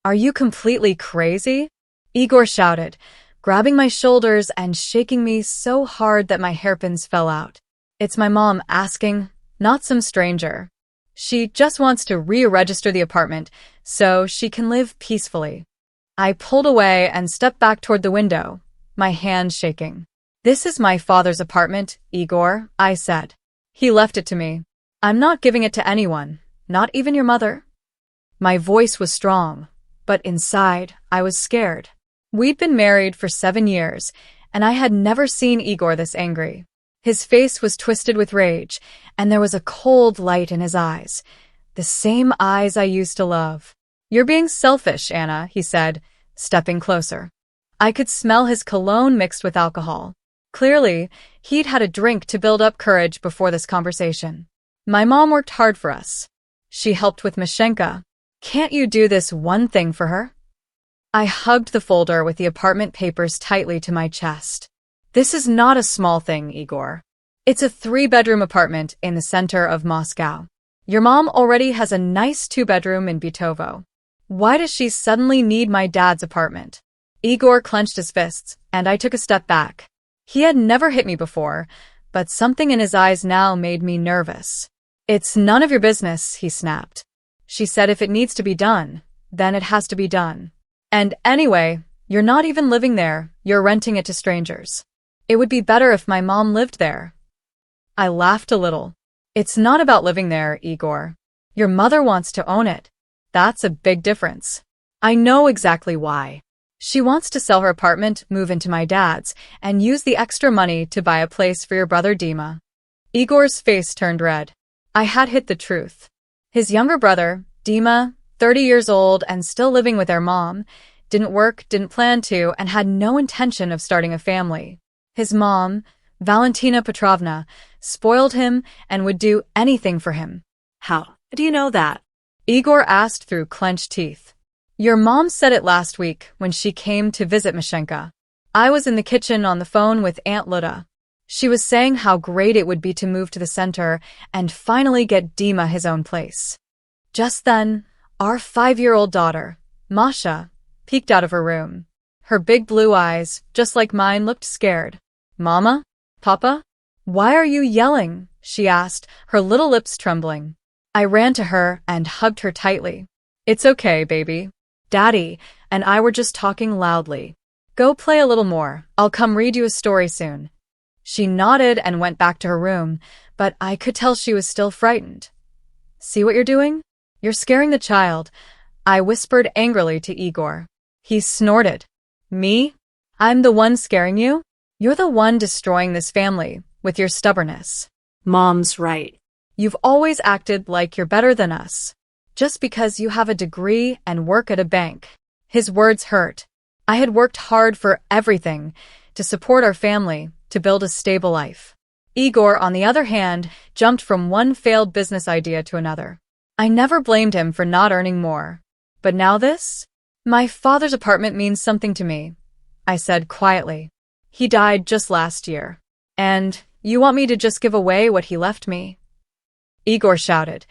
Are you completely crazy? Igor shouted, grabbing my shoulders and shaking me so hard that my hairpins fell out. It's my mom asking, not some stranger. She just wants to re-register the apartment so she can live peacefully. I pulled away and stepped back toward the window, my hands shaking. This is my father's apartment, Igor, I said. He left it to me. I'm not giving it to anyone, not even your mother. My voice was strong, but inside, I was scared. We'd been married for 7 years, and I had never seen Igor this angry. His face was twisted with rage, and there was a cold light in his eyes. The same eyes I used to love. You're being selfish, Anna, he said, stepping closer. I could smell his cologne mixed with alcohol. Clearly, he'd had a drink to build up courage before this conversation. My mom worked hard for us. She helped with Mashenka. Can't you do this one thing for her? I hugged the folder with the apartment papers tightly to my chest. This is not a small thing, Igor. It's a 3-bedroom apartment in the center of Moscow. Your mom already has a nice 2-bedroom in Bitovo. Why does she suddenly need my dad's apartment? Igor clenched his fists, and I took a step back. He had never hit me before, but something in his eyes now made me nervous. It's none of your business, he snapped. She said if it needs to be done, then it has to be done. And anyway, you're not even living there, you're renting it to strangers. It would be better if my mom lived there. I laughed a little. It's not about living there, Igor. Your mother wants to own it. That's a big difference. I know exactly why. She wants to sell her apartment, move into my dad's, and use the extra money to buy a place for your brother Dima. Igor's face turned red. I had hit the truth. His younger brother, Dima, 30 years old and still living with their mom, didn't work, didn't plan to, and had no intention of starting a family. His mom, Valentina Petrovna, spoiled him and would do anything for him. How do you know that? Igor asked through clenched teeth. Your mom said it last week when she came to visit Mashenka. I was in the kitchen on the phone with Aunt Luda. She was saying how great it would be to move to the center and finally get Dima his own place. Just then, our 5-year-old daughter, Masha, peeked out of her room. Her big blue eyes, just like mine, looked scared. Mama? Papa? Why are you yelling? She asked, her little lips trembling. I ran to her and hugged her tightly. It's okay, baby. Daddy and I were just talking loudly. Go play a little more. I'll come read you a story soon. She nodded and went back to her room, but I could tell she was still frightened. See what you're doing? You're scaring the child, I whispered angrily to Igor. He snorted. Me? I'm the one scaring you? You're the one destroying this family with your stubbornness. Mom's right. You've always acted like you're better than us, just because you have a degree and work at a bank. His words hurt. I had worked hard for everything, to support our family, to build a stable life. Igor, on the other hand, jumped from one failed business idea to another. I never blamed him for not earning more. But now this? My father's apartment means something to me, I said quietly. He died just last year. And you want me to just give away what he left me? Igor shouted.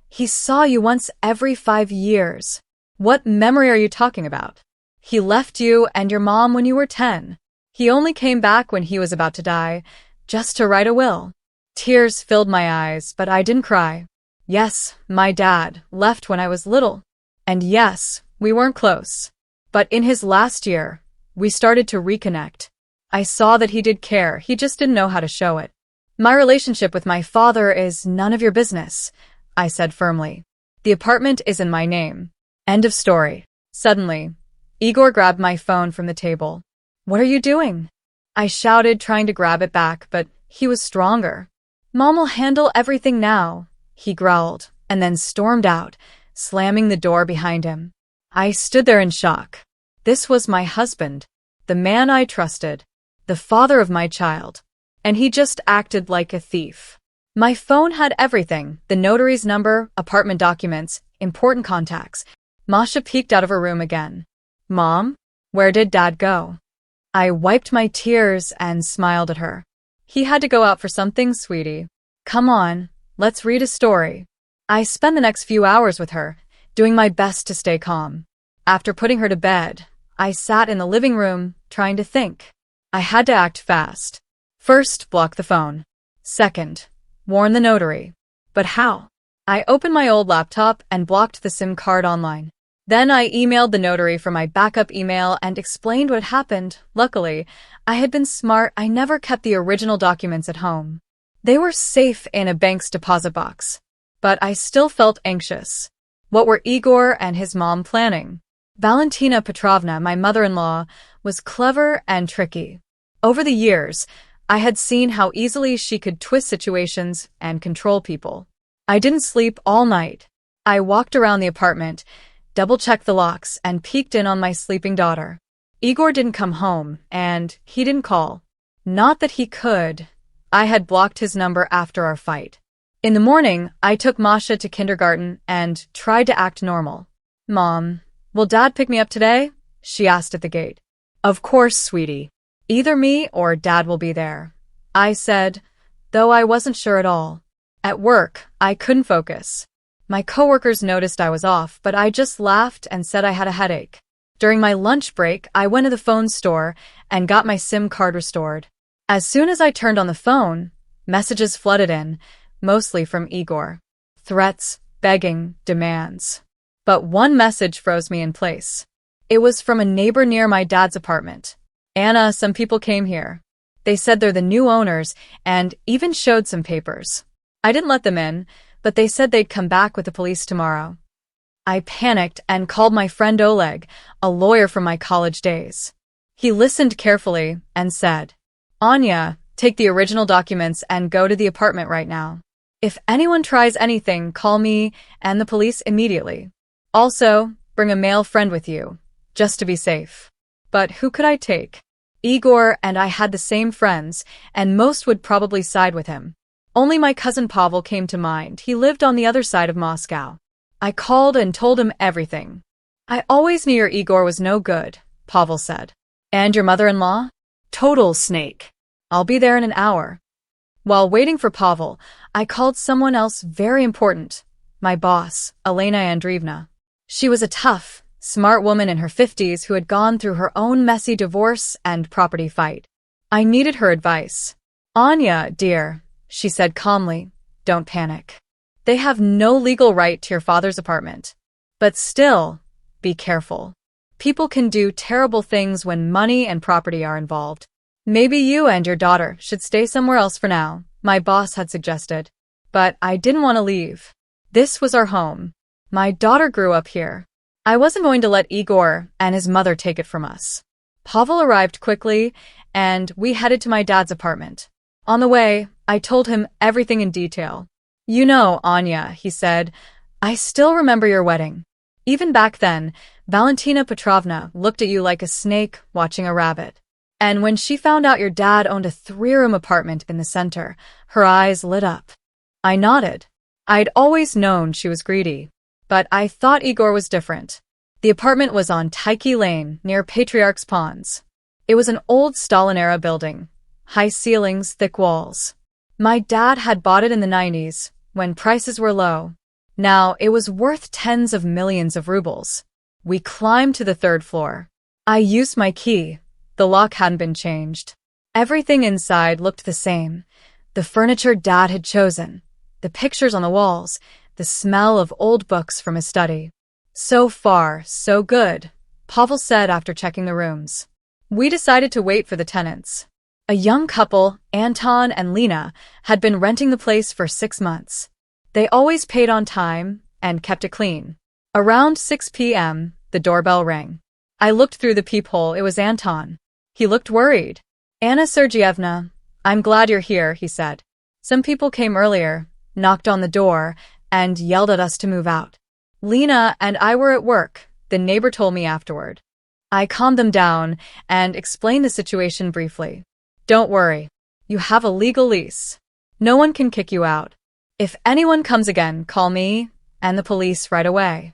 He saw you once every 5 years. What memory are you talking about? He left you and your mom when you were 10. He only came back when he was about to die, just to write a will. Tears filled my eyes, but I didn't cry. Yes, my dad left when I was little. And yes, we weren't close. But in his last year, we started to reconnect. I saw that he did care, he just didn't know how to show it. My relationship with my father is none of your business, I said firmly. The apartment is in my name. End of story. Suddenly, Igor grabbed my phone from the table. What are you doing? I shouted, trying to grab it back, but he was stronger. Mom will handle everything now, he growled, and then stormed out, slamming the door behind him. I stood there in shock. This was my husband, the man I trusted, the father of my child, and he just acted like a thief. My phone had everything, the notary's number, apartment documents, important contacts. Masha peeked out of her room again. Mom, where did Dad go? I wiped my tears and smiled at her. He had to go out for something, sweetie. Come on, let's read a story. I spent the next few hours with her, doing my best to stay calm. After putting her to bed, I sat in the living room, trying to think. I had to act fast. First, block the phone. Second, warn the notary. But how? I opened my old laptop and blocked the SIM card online. Then I emailed the notary from my backup email and explained what happened. Luckily, I had been smart. I never kept the original documents at home. They were safe in a bank's deposit box. But I still felt anxious. What were Igor and his mom planning? Valentina Petrovna, my mother-in-law, was clever and tricky. Over the years, I had seen how easily she could twist situations and control people. I didn't sleep all night. I walked around the apartment, double-checked the locks, and peeked in on my sleeping daughter. Igor didn't come home, and he didn't call. Not that he could. I had blocked his number after our fight. In the morning, I took Masha to kindergarten and tried to act normal. "Mom, will Dad pick me up today?" she asked at the gate. "Of course, sweetie. Either me or Dad will be there," I said, though I wasn't sure at all. At work, I couldn't focus. My coworkers noticed I was off, but I just laughed and said I had a headache. During my lunch break, I went to the phone store and got my SIM card restored. As soon as I turned on the phone, messages flooded in, mostly from Igor. Threats, begging, demands. But one message froze me in place. It was from a neighbor near my dad's apartment. "Anna, some people came here. They said they're the new owners and even showed some papers. I didn't let them in, but they said they'd come back with the police tomorrow." I panicked and called my friend Oleg, a lawyer from my college days. He listened carefully and said, "Anya, take the original documents and go to the apartment right now. If anyone tries anything, call me and the police immediately. Also, bring a male friend with you, just to be safe." But who could I take? Igor and I had the same friends, and most would probably side with him. Only my cousin Pavel came to mind. He lived on the other side of Moscow. I called and told him everything. "I always knew your Igor was no good," Pavel said. "And your mother-in-law?" "Total snake. I'll be there in an hour." While waiting for Pavel, I called someone else very important, my boss, Elena Andreevna. She was a tough, smart woman in her 50s who had gone through her own messy divorce and property fight. I needed her advice. "Anya, dear," she said calmly, "don't panic. They have no legal right to your father's apartment. But still, be careful. People can do terrible things when money and property are involved. Maybe you and your daughter should stay somewhere else for now," my boss had suggested. But I didn't want to leave. This was our home. My daughter grew up here. I wasn't going to let Igor and his mother take it from us. Pavel arrived quickly, and we headed to my dad's apartment. On the way, I told him everything in detail. "You know, Anya," he said, "I still remember your wedding. Even back then, Valentina Petrovna looked at you like a snake watching a rabbit. And when she found out your dad owned a 3-room apartment in the center, her eyes lit up." I nodded. I'd always known she was greedy. But I thought Igor was different. The apartment was on Tyke Lane, near Patriarch's Ponds. It was an old Stalin-era building. High ceilings, thick walls. My dad had bought it in the 90s, when prices were low. Now it was worth tens of millions of rubles. We climbed to the 3rd floor. I used my key. The lock hadn't been changed. Everything inside looked the same. The furniture Dad had chosen. The pictures on the walls. The smell of old books from his study. "So far, so good," Pavel said after checking the rooms. We decided to wait for the tenants. A young couple, Anton and Lena, had been renting the place for 6 months. They always paid on time and kept it clean. Around 6 p.m., the doorbell rang. I looked through the peephole. It was Anton. He looked worried. "Anna Sergeyevna, I'm glad you're here," he said. "Some people came earlier, knocked on the door, and yelled at us to move out. Lena and I were at work," the neighbor told me afterward. I calmed them down and explained the situation briefly. "Don't worry. You have a legal lease. No one can kick you out. If anyone comes again, call me and the police right away."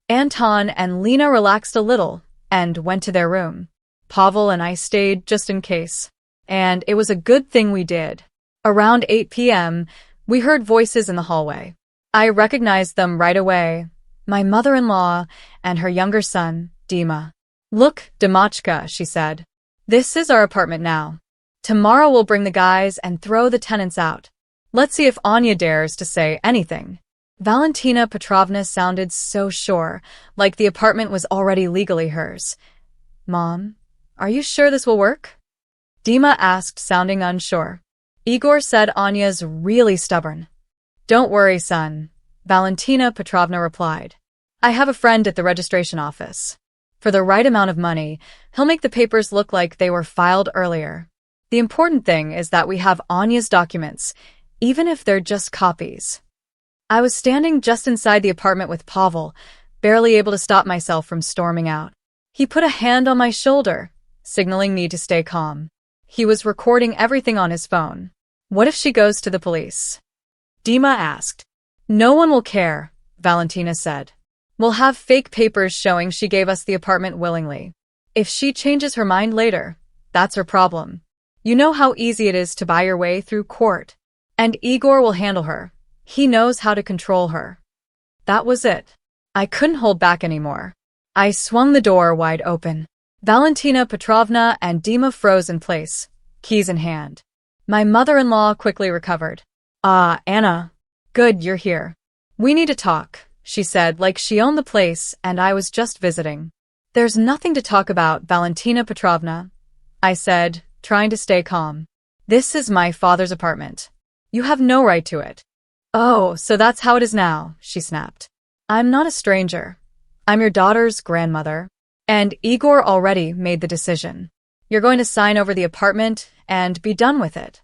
Anton and Lena relaxed a little and went to their room. Pavel and I stayed just in case. And it was a good thing we did. Around 8 p.m., we heard voices in the hallway. I recognized them right away. My mother-in-law and her younger son, Dima. Look, Demachka, she said. This is our apartment now. Tomorrow we'll bring the guys and throw the tenants out. Let's see if Anya dares to say anything. Valentina Petrovna sounded so sure, like the apartment was already legally hers. Mom, are you sure this will work? Dima asked, sounding unsure. Igor said Anya's really stubborn. Don't worry, son, Valentina Petrovna replied. I have a friend at the registration office. For the right amount of money, he'll make the papers look like they were filed earlier. The important thing is that we have Anya's documents, even if they're just copies. I was standing just inside the apartment with Pavel, barely able to stop myself from storming out. He put a hand on my shoulder, signaling me to stay calm. He was recording everything on his phone. What if she goes to the police? Dima asked. No one will care, Valentina said. We'll have fake papers showing she gave us the apartment willingly. If she changes her mind later, that's her problem. You know how easy it is to buy your way through court. And Igor will handle her. He knows how to control her. That was it. I couldn't hold back anymore. I swung the door wide open. Valentina Petrovna and Dima froze in place, keys in hand. My mother-in-law quickly recovered. Anna. Good, you're here. We need to talk, she said, like she owned the place and I was just visiting. There's nothing to talk about, Valentina Petrovna, I said, trying to stay calm. This is my father's apartment. You have no right to it. Oh, so that's how it is now, she snapped. I'm not a stranger. I'm your daughter's grandmother. And Igor already made the decision. You're going to sign over the apartment and be done with it.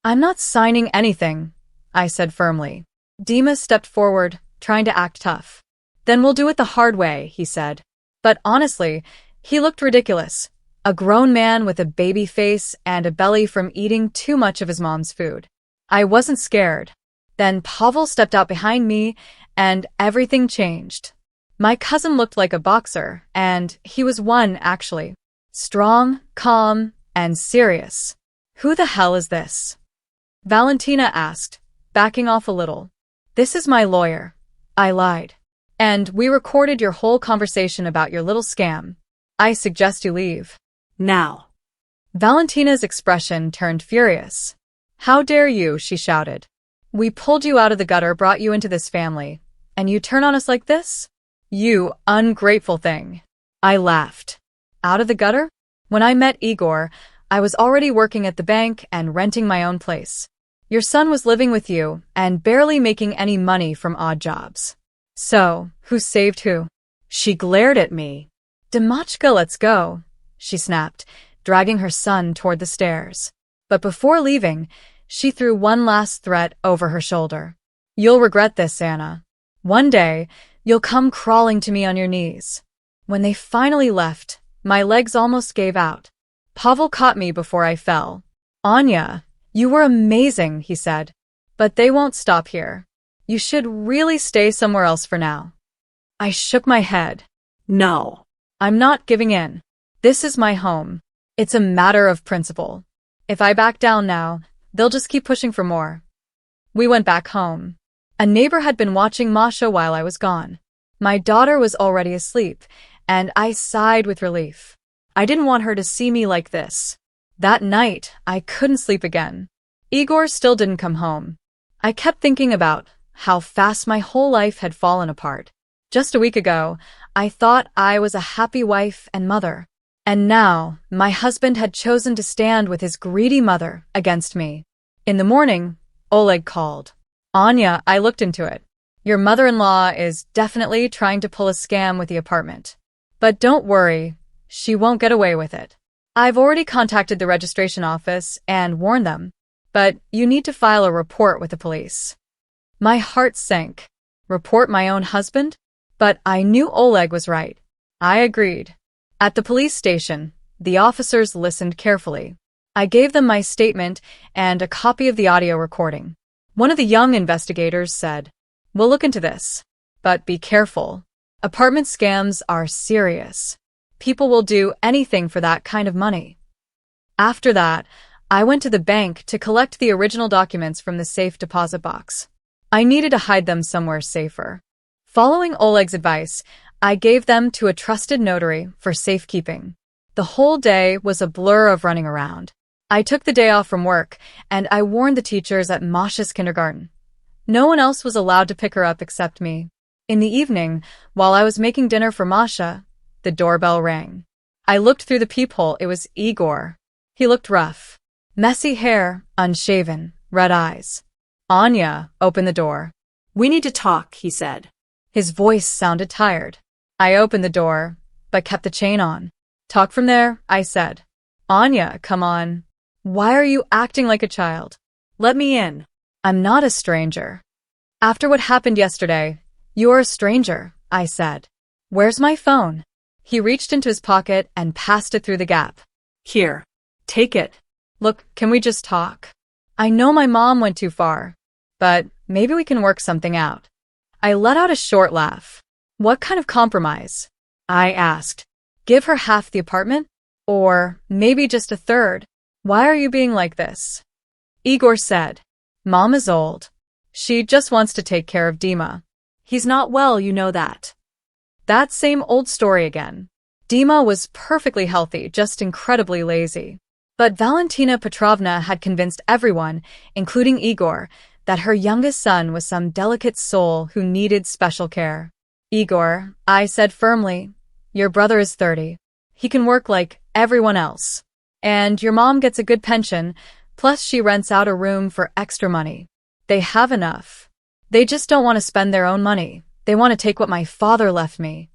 I'm not signing anything, I said firmly. Dima stepped forward, trying to act tough. Then we'll do it the hard way, he said. But honestly, he looked ridiculous. A grown man with a baby face and a belly from eating too much of his mom's food. I wasn't scared. Then Pavel stepped out behind me, and everything changed. My cousin looked like a boxer, and he was one, actually. Strong, calm, and serious. Who the hell is this? Valentina asked, backing off a little. This is my lawyer. I lied. And we recorded your whole conversation about your little scam. I suggest you leave. Now. Valentina's expression turned furious. How dare you, she shouted. We pulled you out of the gutter, brought you into this family, and you turn on us like this? You ungrateful thing. I laughed. Out of the gutter? When I met Igor, I was already working at the bank and renting my own place. Your son was living with you and barely making any money from odd jobs. So, who saved who? She glared at me. Demachka, let's go, she snapped, dragging her son toward the stairs. But before leaving, she threw one last threat over her shoulder. You'll regret this, Anna. One day, you'll come crawling to me on your knees. When they finally left, my legs almost gave out. Pavel caught me before I fell. Anya, you were amazing, he said. But they won't stop here. You should really stay somewhere else for now. I shook my head. No. I'm not giving in. This is my home. It's a matter of principle. If I back down now, they'll just keep pushing for more. We went back home. A neighbor had been watching Masha while I was gone. My daughter was already asleep, and I sighed with relief. I didn't want her to see me like this. That night, I couldn't sleep again. Igor still didn't come home. I kept thinking about how fast my whole life had fallen apart. Just a week ago, I thought I was a happy wife and mother. And now, my husband had chosen to stand with his greedy mother against me. In the morning, Oleg called. Anya, I looked into it. Your mother-in-law is definitely trying to pull a scam with the apartment. But don't worry, she won't get away with it. I've already contacted the registration office and warned them. But you need to file a report with the police. My heart sank. Report my own husband? But I knew Oleg was right. I agreed. At the police station, the officers listened carefully. I gave them my statement and a copy of the audio recording. One of the young investigators said, "We'll look into this. But be careful. Apartment scams are serious. People will do anything for that kind of money." After that, I went to the bank to collect the original documents from the safe deposit box. I needed to hide them somewhere safer. Following Oleg's advice, I gave them to a trusted notary for safekeeping. The whole day was a blur of running around. I took the day off from work, and I warned the teachers at Masha's kindergarten. No one else was allowed to pick her up except me. In the evening, while I was making dinner for Masha, the doorbell rang. I looked through the peephole. It was Igor. He looked rough. Messy hair, unshaven, red eyes. Anya opened the door. We need to talk, he said. His voice sounded tired. I opened the door, but kept the chain on. Talk from there, I said. Anya, come on. Why are you acting like a child? Let me in. I'm not a stranger. After what happened yesterday, you're a stranger, I said. Where's my phone? He reached into his pocket and passed it through the gap. Here, take it. Look, can we just talk? I know my mom went too far, but maybe we can work something out. I let out a short laugh. What kind of compromise? I asked. Give her half the apartment? Or maybe just a third? Why are you being like this? Igor said. Mom is old. She just wants to take care of Dima. He's not well, you know that. That same old story again. Dima was perfectly healthy, just incredibly lazy. But Valentina Petrovna had convinced everyone, including Igor, that her youngest son was some delicate soul who needed special care. Igor, I said firmly, your brother is 30. He can work like everyone else. And your mom gets a good pension, plus she rents out a room for extra money. They have enough. They just don't want to spend their own money. They want to take what my father left me.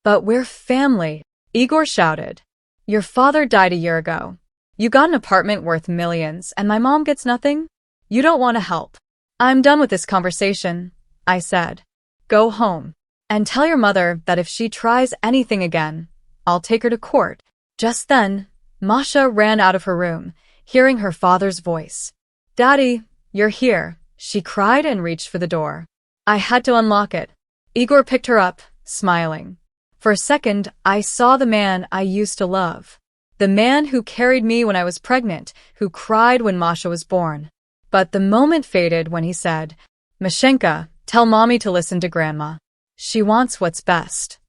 But we're family, Igor shouted. Your father died a year ago. You got an apartment worth millions, and my mom gets nothing? You don't want to help. I'm done with this conversation, I said. Go home. And tell your mother that if she tries anything again, I'll take her to court. Just then, Masha ran out of her room, hearing her father's voice. Daddy, you're here, she cried and reached for the door. I had to unlock it. Igor picked her up, smiling. For a second, I saw the man I used to love. The man who carried me when I was pregnant, who cried when Masha was born. But the moment faded when he said, Mashenka, tell mommy to listen to grandma. She wants what's best.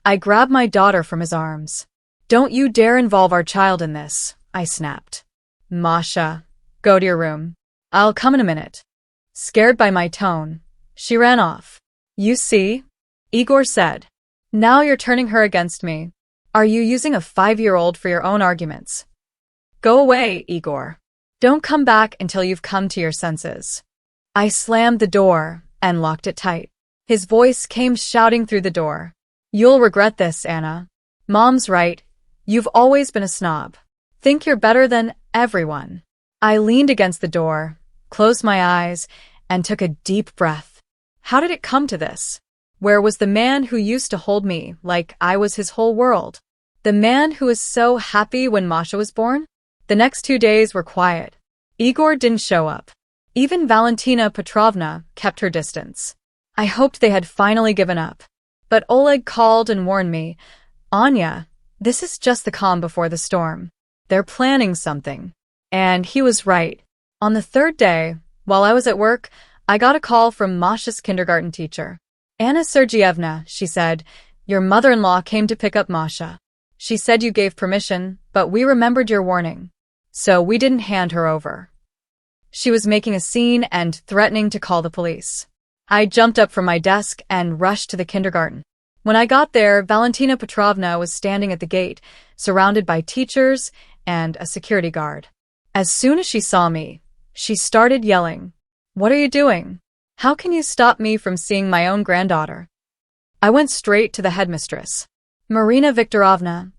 I grabbed my daughter from his arms. Don't you dare involve our child in this, I snapped. Masha, go to your room. I'll come in a minute. Scared by my tone, she ran off. You see? Igor said. Now you're turning her against me. Are you using a 5-year-old for your own arguments? Go away, Igor. Don't come back until you've come to your senses. I slammed the door and locked it tight. His voice came shouting through the door. You'll regret this, Anna. Mom's right. You've always been a snob. Think you're better than everyone. I leaned against the door, closed my eyes, and took a deep breath. How did it come to this? Where was the man who used to hold me like I was his whole world? The man who was so happy when Masha was born? The next 2 days were quiet. Igor didn't show up. Even Valentina Petrovna kept her distance. I hoped they had finally given up. But Oleg called and warned me, Anya, this is just the calm before the storm. They're planning something. And he was right. On the 3rd day, while I was at work, I got a call from Masha's kindergarten teacher. Anna Sergeyevna, she said, your mother-in-law came to pick up Masha. She said you gave permission, but we remembered your warning. So we didn't hand her over. She was making a scene and threatening to call the police. I jumped up from my desk and rushed to the kindergarten. When I got there, Valentina Petrovna was standing at the gate, surrounded by teachers and a security guard. As soon as she saw me, she started yelling, What are you doing? How can you stop me from seeing my own granddaughter? I went straight to the headmistress. Marina Viktorovna,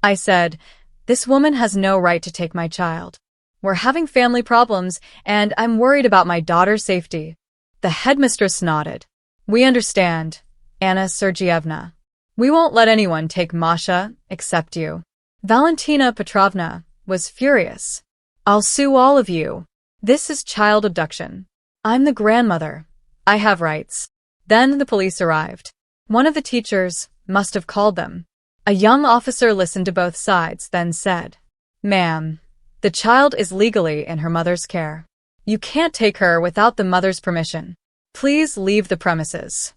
I said, this woman has no right to take my child. We're having family problems, and I'm worried about my daughter's safety. The headmistress nodded. We understand, Anna Sergeyevna. We won't let anyone take Masha except you. Valentina Petrovna was furious. I'll sue all of you. This is child abduction. I'm the grandmother. I have rights. Then the police arrived. One of the teachers must have called them. A young officer listened to both sides, then said, Ma'am, the child is legally in her mother's care. You can't take her without the mother's permission. Please leave the premises.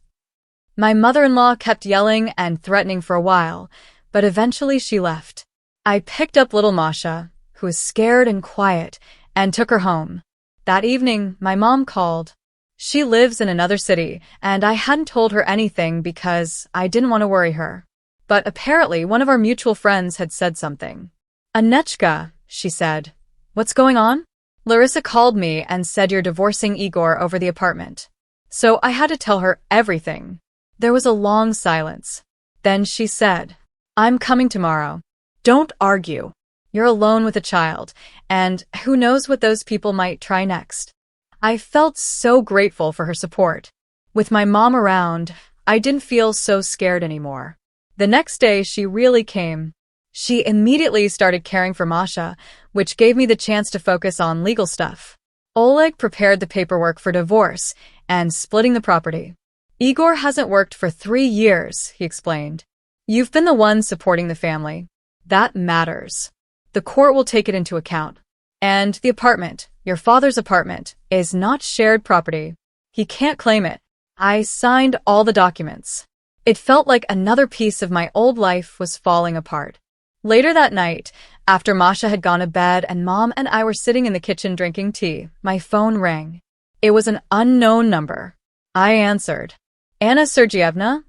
My mother-in-law kept yelling and threatening for a while, but eventually she left. I picked up little Masha, who was scared and quiet, and took her home. That evening, my mom called. She lives in another city, and I hadn't told her anything because I didn't want to worry her. But apparently one of our mutual friends had said something. "Anechka," she said. "What's going on?" "Larissa called me and said you're divorcing Igor over the apartment." So I had to tell her everything. There was a long silence. Then she said, "I'm coming tomorrow. Don't argue. You're alone with a child, and who knows what those people might try next." I felt so grateful for her support. With my mom around, I didn't feel so scared anymore. The next day, she really came. She immediately started caring for Masha, which gave me the chance to focus on legal stuff. Oleg prepared the paperwork for divorce and splitting the property. "Igor hasn't worked for 3 years," he explained. "You've been the one supporting the family. That matters. The court will take it into account. And the apartment, your father's apartment, is not shared property. He can't claim it." I signed all the documents. It felt like another piece of my old life was falling apart. Later that night, after Masha had gone to bed and Mom and I were sitting in the kitchen drinking tea, my phone rang. It was an unknown number. I answered. "Anna Sergeyevna?"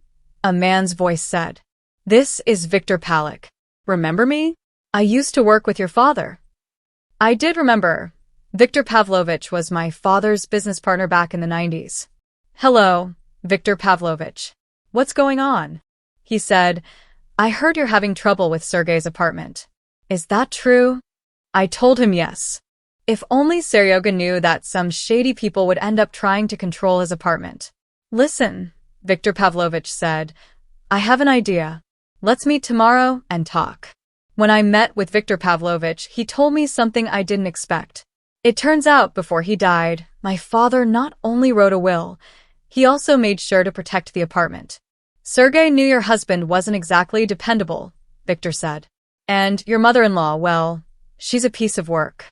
A man's voice said. "This is Victor Palik. Remember me? I used to work with your father." I did remember. Victor Pavlovich was my father's business partner back in the 90s. "Hello, Victor Pavlovich. What's going on?" He said, "I heard you're having trouble with Sergey's apartment. Is that true?" I told him yes. If only Seryoga knew that some shady people would end up trying to control his apartment. "Listen," Victor Pavlovich said, "I have an idea. Let's meet tomorrow and talk." When I met with Victor Pavlovich, he told me something I didn't expect. It turns out, before he died, my father not only wrote a will, he also made sure to protect the apartment. "Sergey knew your husband wasn't exactly dependable," Victor said. "And your mother-in-law, well, she's a piece of work."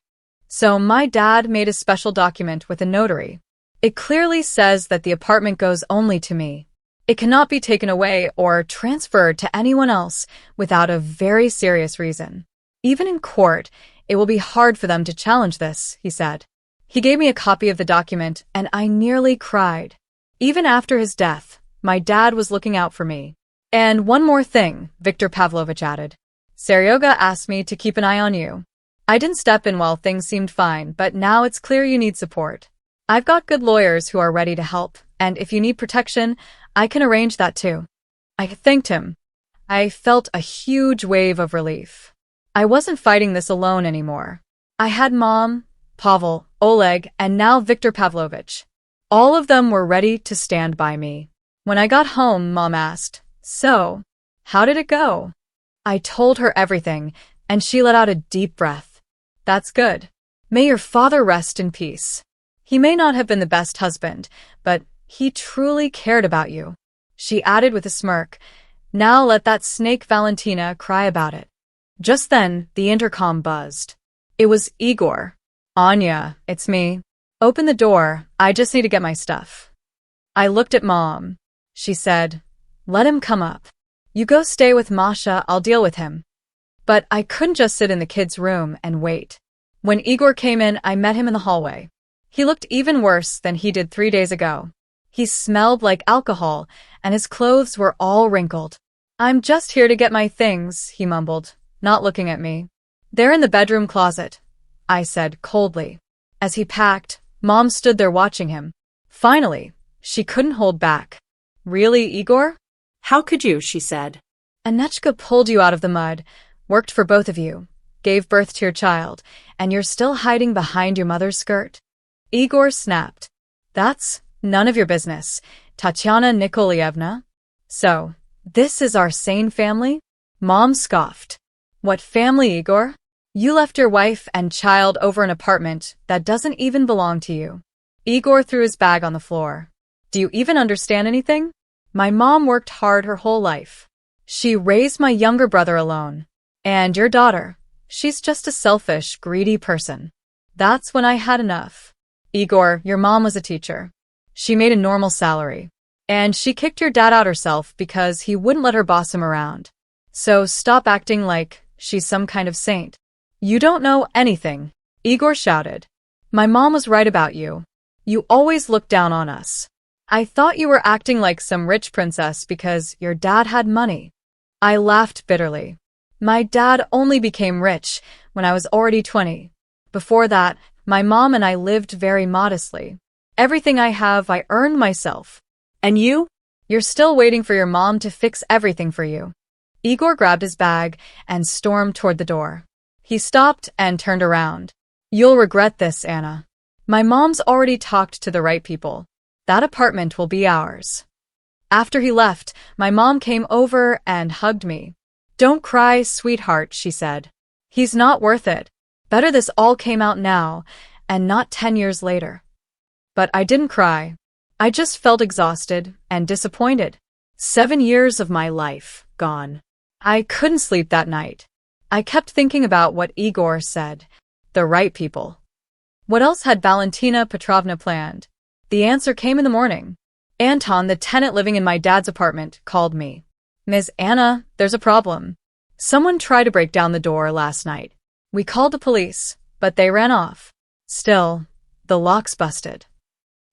So my dad made a special document with a notary. It clearly says that the apartment goes only to me. It cannot be taken away or transferred to anyone else without a very serious reason. Even in court, it will be hard for them to challenge this, he said. He gave me a copy of the document, and I nearly cried. Even after his death, my dad was looking out for me. "And one more thing," Victor Pavlovich added. "Seryoga asked me to keep an eye on you. I didn't step in while things seemed fine, but now it's clear you need support. I've got good lawyers who are ready to help, and if you need protection, I can arrange that too." I thanked him. I felt a huge wave of relief. I wasn't fighting this alone anymore. I had Mom, Pavel, Oleg, and now Victor Pavlovich. All of them were ready to stand by me. When I got home, Mom asked, "So, how did it go?" I told her everything, and she let out a deep breath. "That's good. May your father rest in peace. He may not have been the best husband, but he truly cared about you." She added with a smirk, "Now let that snake Valentina cry about it." Just then, the intercom buzzed. It was Igor. "Anya, it's me. Open the door, I just need to get my stuff." I looked at Mom. She said, "Let him come up. You go stay with Masha, I'll deal with him." But I couldn't just sit in the kids' room and wait. When Igor came in, I met him in the hallway. He looked even worse than he did 3 days ago. He smelled like alcohol, and his clothes were all wrinkled. "I'm just here to get my things," he mumbled, not looking at me. "They're in the bedroom closet," I said coldly. As he packed, Mom stood there watching him. Finally, she couldn't hold back. "Really, Igor?" "How could you?" she said. "Anechka pulled you out of the mud, worked for both of you, gave birth to your child, and you're still hiding behind your mother's skirt?" Igor snapped. "That's none of your business, Tatiana Nikolaevna." "So, this is our sane family?" Mom scoffed. "What family, Igor? You left your wife and child over an apartment that doesn't even belong to you." Igor threw his bag on the floor. "Do you even understand anything? My mom worked hard her whole life. She raised my younger brother alone. And your daughter, she's just a selfish, greedy person." That's when I had enough. "Igor, your mom was a teacher. She made a normal salary. And she kicked your dad out herself because he wouldn't let her boss him around. So stop acting like she's some kind of saint. You don't know anything, Igor shouted. My mom was right about you. You always look down on us. I thought you were acting like some rich princess because your dad had money. I laughed bitterly. My dad only became rich when I was already 20. Before that, my mom and I lived very modestly. Everything I have, I earned myself. And you? You're still waiting for your mom to fix everything for you. Igor grabbed his bag and stormed toward the door. He stopped and turned around. You'll regret this, Anna. My mom's already talked to the right people. That apartment will be ours. After he left, my mom came over and hugged me. Don't cry, sweetheart, she said. He's not worth it. Better this all came out now and not 10 years later. But I didn't cry. I just felt exhausted and disappointed. 7 years of my life gone. I couldn't sleep that night. I kept thinking about what Igor said. The right people. What else had Valentina Petrovna planned? The answer came in the morning. Anton, the tenant living in my dad's apartment, called me. Ms. Anna, there's a problem. Someone tried to break down the door last night. We called the police, but they ran off. Still, the lock's busted.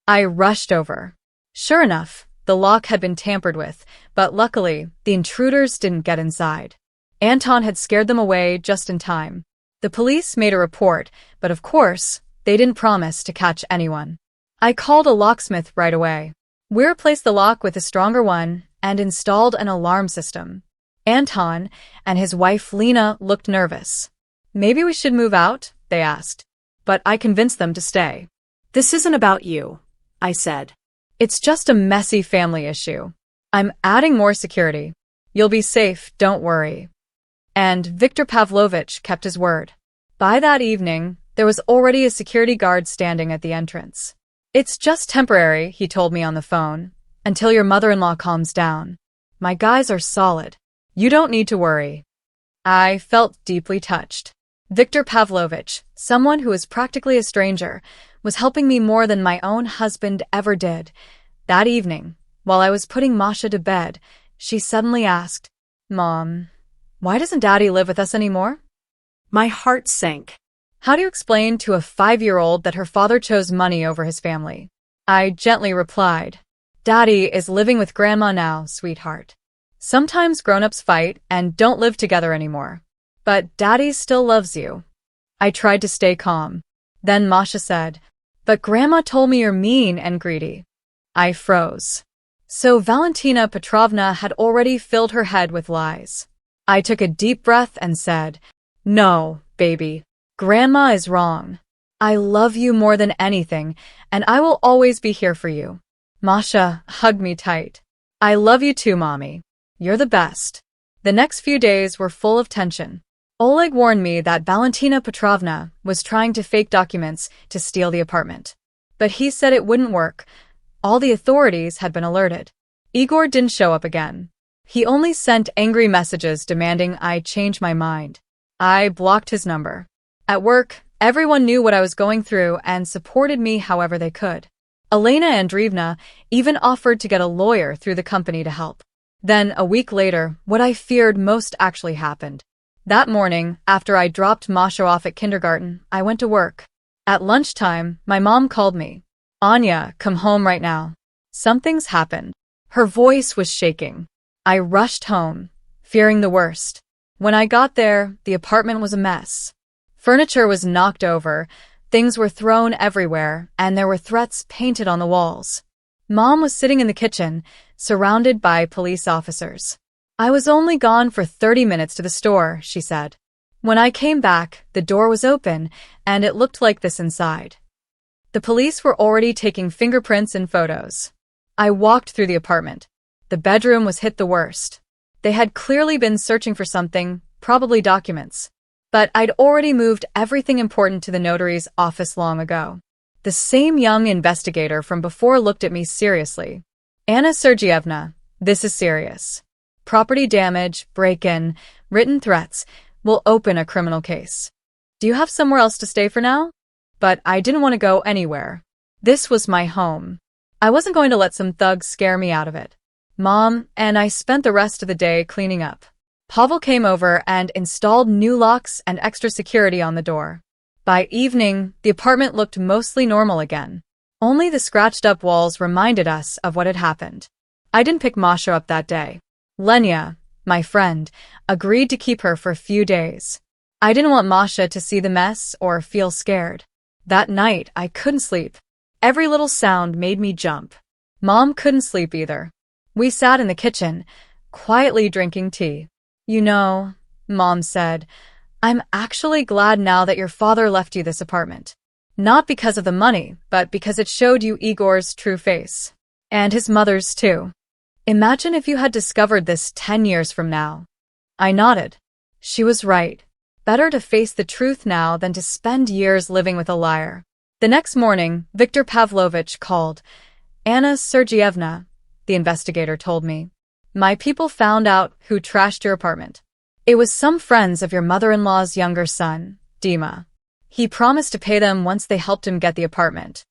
I rushed over. Sure enough, the lock had been tampered with, but luckily, the intruders didn't get inside. Anton had scared them away just in time. The police made a report, but of course, they didn't promise to catch anyone. I called a locksmith right away. We replaced the lock with a stronger one and installed an alarm system. Anton and his wife Lena looked nervous. Maybe we should move out, they asked. But I convinced them to stay. This isn't about you, I said. It's just a messy family issue. I'm adding more security. You'll be safe, don't worry. And Viktor Pavlovich kept his word. By that evening, there was already a security guard standing at the entrance. It's just temporary, he told me on the phone, until your mother-in-law calms down. My guys are solid. You don't need to worry. I felt deeply touched. Viktor Pavlovich, someone who is practically a stranger, was helping me more than my own husband ever did. That evening, while I was putting Masha to bed, she suddenly asked, Mom, why doesn't Daddy live with us anymore? My heart sank. How do you explain to a 5-year-old that her father chose money over his family? I gently replied, Daddy is living with Grandma now, sweetheart. Sometimes grown-ups fight and don't live together anymore. But Daddy still loves you. I tried to stay calm. Then Masha said, But Grandma told me you're mean and greedy. I froze. So Valentina Petrovna had already filled her head with lies. I took a deep breath and said, No, baby. Grandma is wrong. I love you more than anything, and I will always be here for you. Masha hugged me tight. I love you too, Mommy. You're the best. The next few days were full of tension. Oleg warned me that Valentina Petrovna was trying to fake documents to steal the apartment. But he said it wouldn't work. All the authorities had been alerted. Igor didn't show up again. He only sent angry messages demanding I change my mind. I blocked his number. At work, everyone knew what I was going through and supported me however they could. Elena Andreevna even offered to get a lawyer through the company to help. Then, a week later, what I feared most actually happened. That morning, after I dropped Masha off at kindergarten, I went to work. At lunchtime, my mom called me. Anya, come home right now. Something's happened. Her voice was shaking. I rushed home, fearing the worst. When I got there, the apartment was a mess. Furniture was knocked over, things were thrown everywhere, and there were threats painted on the walls. Mom was sitting in the kitchen, surrounded by police officers. I was only gone for 30 minutes to the store, she said. When I came back, the door was open, and it looked like this inside. The police were already taking fingerprints and photos. I walked through the apartment. The bedroom was hit the worst. They had clearly been searching for something, probably documents. But I'd already moved everything important to the notary's office long ago. The same young investigator from before looked at me seriously. Anna Sergeyevna, this is serious. Property damage, break-in, written threats will open a criminal case. Do you have somewhere else to stay for now? But I didn't want to go anywhere. This was my home. I wasn't going to let some thugs scare me out of it. Mom and I spent the rest of the day cleaning up. Pavel came over and installed new locks and extra security on the door. By evening, the apartment looked mostly normal again. Only the scratched-up walls reminded us of what had happened. I didn't pick Masha up that day. Lenya, my friend, agreed to keep her for a few days. I didn't want Masha to see the mess or feel scared. That night, I couldn't sleep. Every little sound made me jump. Mom couldn't sleep either. We sat in the kitchen, quietly drinking tea. You know, Mom said, I'm actually glad now that your father left you this apartment. Not because of the money, but because it showed you Igor's true face. And his mother's too. Imagine if you had discovered this 10 years from now. I nodded. She was right. Better to face the truth now than to spend years living with a liar. The next morning, Viktor Pavlovich called. Anna Sergeyevna, the investigator told me. My people found out who trashed your apartment. It was some friends of your mother-in-law's younger son, Dima. He promised to pay them once they helped him get the apartment.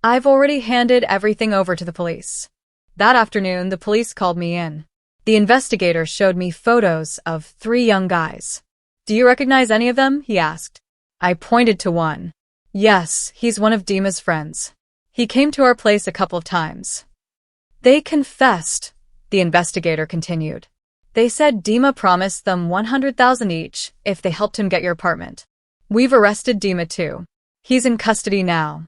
I've already handed everything over to the police. That afternoon, the police called me in. The investigator showed me photos of 3 young guys. Do you recognize any of them? He asked. I pointed to one. Yes, he's one of Dima's friends. He came to our place a couple of times. They confessed, the investigator continued. They said Dima promised them 100,000 each if they helped him get your apartment. We've arrested Dima too. He's in custody now.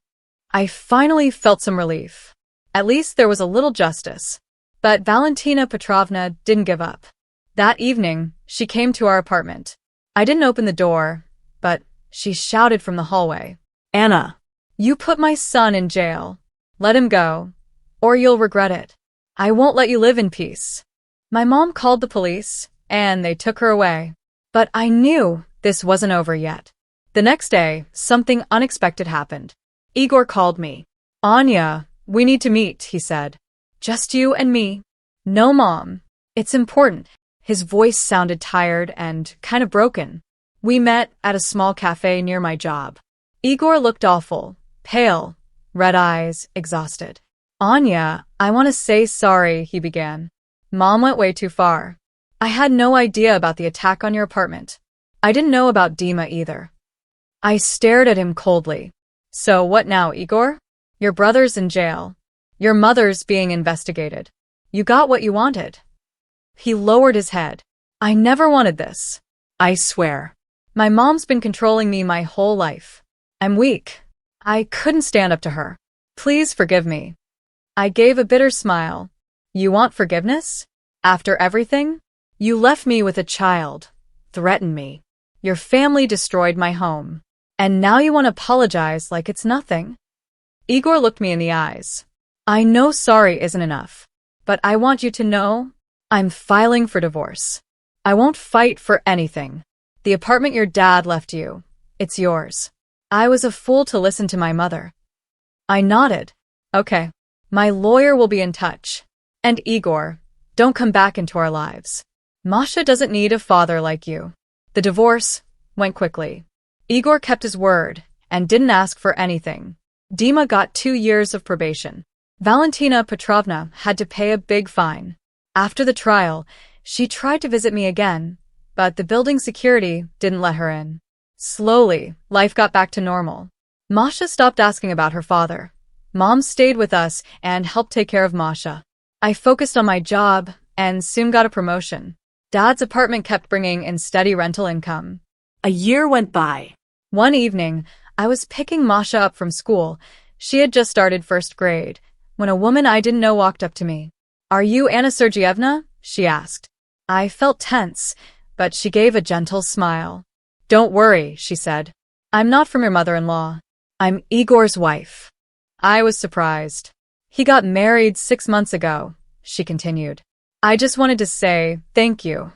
I finally felt some relief. At least there was a little justice. But Valentina Petrovna didn't give up. That evening, she came to our apartment. I didn't open the door, but she shouted from the hallway. Anna, you put my son in jail. Let him go, or you'll regret it. I won't let you live in peace. My mom called the police, and they took her away. But I knew this wasn't over yet. The next day, something unexpected happened. Igor called me. Anya, we need to meet, he said. Just you and me. No, Mom. It's important. His voice sounded tired and kind of broken. We met at a small cafe near my job. Igor looked awful, pale, red eyes, exhausted. Anya, I want to say sorry, he began. Mom went way too far. I had no idea about the attack on your apartment. I didn't know about Dima either. I stared at him coldly. So what now, Igor? Your brother's in jail. Your mother's being investigated. You got what you wanted. He lowered his head. I never wanted this. I swear. My mom's been controlling me my whole life. I'm weak. I couldn't stand up to her. Please forgive me. I gave a bitter smile. You want forgiveness? After everything? You left me with a child, threatened me. Your family destroyed my home. And now you want to apologize like it's nothing? Igor looked me in the eyes. I know sorry isn't enough, but I want you to know I'm filing for divorce. I won't fight for anything. The apartment your dad left you, it's yours. I was a fool to listen to my mother. I nodded. Okay. My lawyer will be in touch. And Igor, don't come back into our lives. Masha doesn't need a father like you. The divorce went quickly. Igor kept his word and didn't ask for anything. Dima got 2 years of probation. Valentina Petrovna had to pay a big fine. After the trial, she tried to visit me again, but the building security didn't let her in. Slowly, life got back to normal. Masha stopped asking about her father. Mom stayed with us and helped take care of Masha. I focused on my job and soon got a promotion. Dad's apartment kept bringing in steady rental income. A year went by. One evening, I was picking Masha up from school. She had just started first grade, when a woman I didn't know walked up to me. Are you Anna Sergeyevna? She asked. I felt tense, but she gave a gentle smile. Don't worry, she said. I'm not from your mother-in-law. I'm Igor's wife. I was surprised. He got married 6 months ago, she continued. I just wanted to say thank you.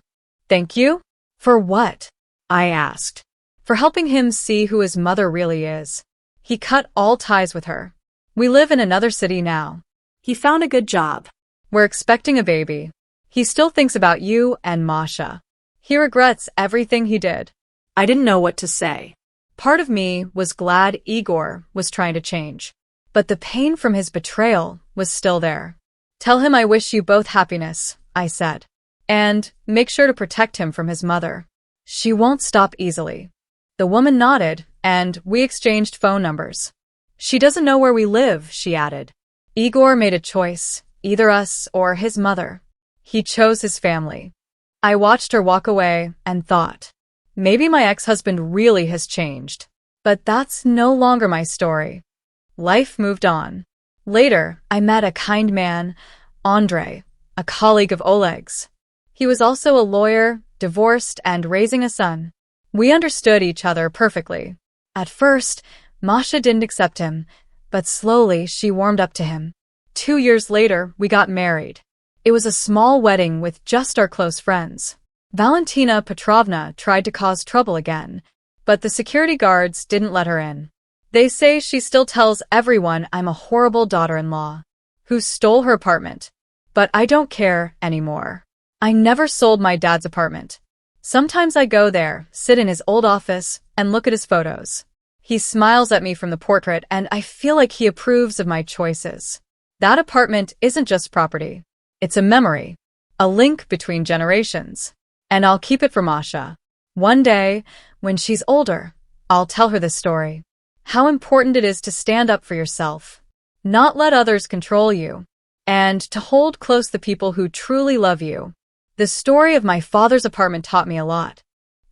Thank you? For what? I asked. For helping him see who his mother really is. He cut all ties with her. We live in another city now. He found a good job. We're expecting a baby. He still thinks about you and Masha. He regrets everything he did. I didn't know what to say. Part of me was glad Igor was trying to change. But the pain from his betrayal was still there. "Tell him I wish you both happiness," I said. "And make sure to protect him from his mother. She won't stop easily." The woman nodded, and we exchanged phone numbers. "She doesn't know where we live," she added. Igor made a choice, either us or his mother. He chose his family. I watched her walk away and thought, maybe my ex-husband really has changed. But that's no longer my story. Life moved on. Later, I met a kind man, Andrei, a colleague of Oleg's. He was also a lawyer, divorced, and raising a son. We understood each other perfectly. At first, Masha didn't accept him, but slowly she warmed up to him. 2 years later, we got married. It was a small wedding with just our close friends. Valentina Petrovna tried to cause trouble again, but the security guards didn't let her in. They say she still tells everyone I'm a horrible daughter-in-law who stole her apartment. But I don't care anymore. I never sold my dad's apartment. Sometimes I go there, sit in his old office, and look at his photos. He smiles at me from the portrait, and I feel like he approves of my choices. That apartment isn't just property. It's a memory, a link between generations. And I'll keep it for Masha. One day, when she's older, I'll tell her this story. How important it is to stand up for yourself, not let others control you, and to hold close the people who truly love you. The story of my father's apartment taught me a lot.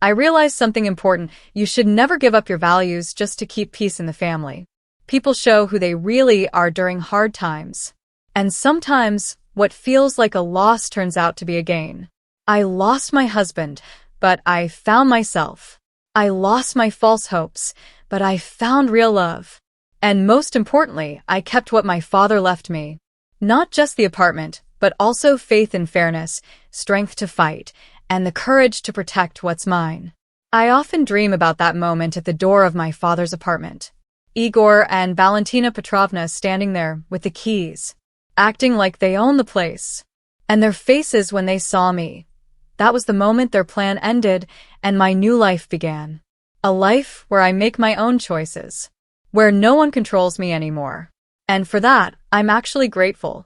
I realized something important: you should never give up your values just to keep peace in the family. People show who they really are during hard times. And sometimes, what feels like a loss turns out to be a gain. I lost my husband, but I found myself. I lost my false hopes, but I found real love. And most importantly, I kept what my father left me. Not just the apartment, but also faith in fairness, strength to fight, and the courage to protect what's mine. I often dream about that moment at the door of my father's apartment. Igor and Valentina Petrovna standing there with the keys, acting like they own the place. And their faces when they saw me. That was the moment their plan ended and my new life began. A life where I make my own choices, where no one controls me anymore. And for that, I'm actually grateful.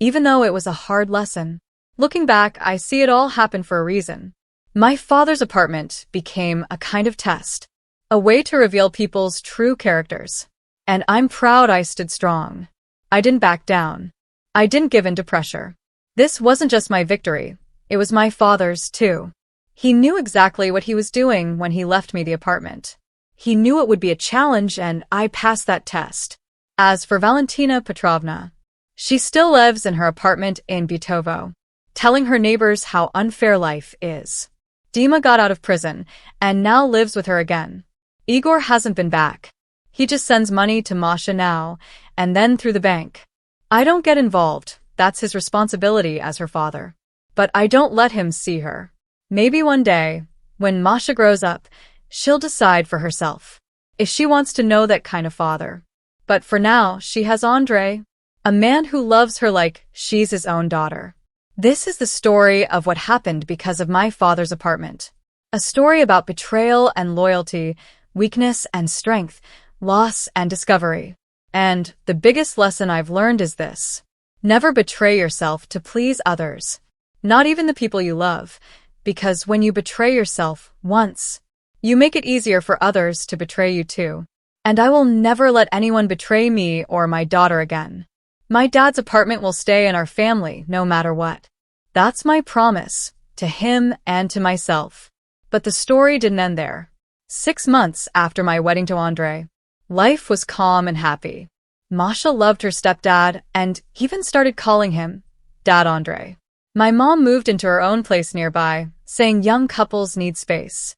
Even though it was a hard lesson. Looking back, I see it all happen for a reason. My father's apartment became a kind of test, a way to reveal people's true characters. And I'm proud I stood strong. I didn't back down. I didn't give in to pressure. This wasn't just my victory. It was my father's, too. He knew exactly what he was doing when he left me the apartment. He knew it would be a challenge, and I passed that test. As for Valentina Petrovna, she still lives in her apartment in Butovo, telling her neighbors how unfair life is. Dima got out of prison and now lives with her again. Igor hasn't been back. He just sends money to Masha now and then through the bank. I don't get involved. That's his responsibility as her father. But I don't let him see her. Maybe one day, when Masha grows up, she'll decide for herself if she wants to know that kind of father. But for now, she has Andrei, a man who loves her like she's his own daughter. This is the story of what happened because of my father's apartment. A story about betrayal and loyalty, weakness and strength, loss and discovery. And the biggest lesson I've learned is this: never betray yourself to please others. Not even the people you love, because when you betray yourself once, you make it easier for others to betray you too. And I will never let anyone betray me or my daughter again. My dad's apartment will stay in our family no matter what. That's my promise, to him and to myself. But the story didn't end there. 6 months after my wedding to Andrei, life was calm and happy. Masha loved her stepdad and even started calling him Dad Andrei. My mom moved into her own place nearby, saying young couples need space.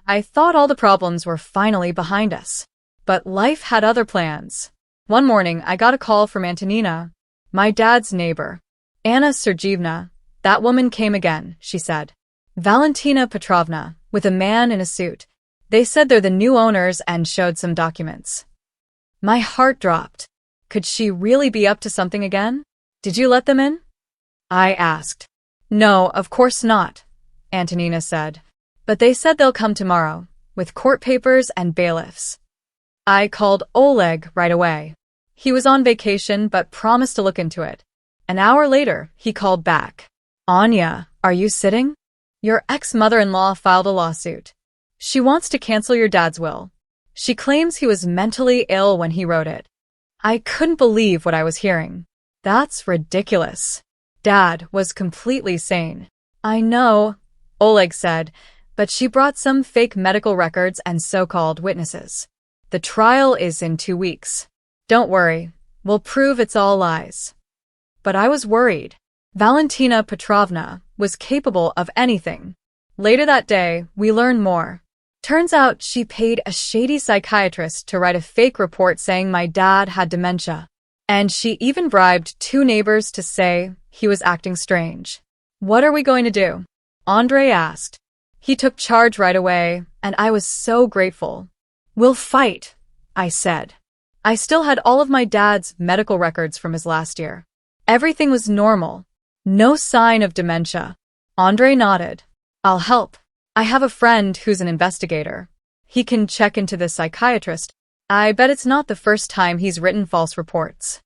I thought all the problems were finally behind us. But life had other plans. One morning, I got a call from Antonina, my dad's neighbor. "Anna Sergeyevna, that woman came again," she said. "Valentina Petrovna, with a man in a suit. They said they're the new owners and showed some documents." My heart dropped. Could she really be up to something again? "Did you let them in?" I asked. "No, of course not," Antonina said. "But they said they'll come tomorrow, with court papers and bailiffs." I called Oleg right away. He was on vacation but promised to look into it. An hour later, he called back. Anya, are you sitting? Your ex-mother-in-law filed a lawsuit. She wants to cancel your dad's will. She claims he was mentally ill when he wrote it. I couldn't believe what I was hearing. That's ridiculous. Dad was completely sane. I know, Oleg said, but she brought some fake medical records and so-called witnesses. The trial is in 2 weeks. Don't worry, we'll prove it's all lies. But I was worried. Valentina Petrovna was capable of anything. Later that day, we learned more. Turns out she paid a shady psychiatrist to write a fake report saying my dad had dementia. And she even bribed 2 neighbors to say he was acting strange. What are we going to do? Andrei asked. He took charge right away, and I was so grateful. We'll fight, I said. I still had all of my dad's medical records from his last year. Everything was normal. No sign of dementia. Andrei nodded. I'll help. I have a friend who's an investigator. He can check into the psychiatrist. I bet it's not the first time he's written false reports.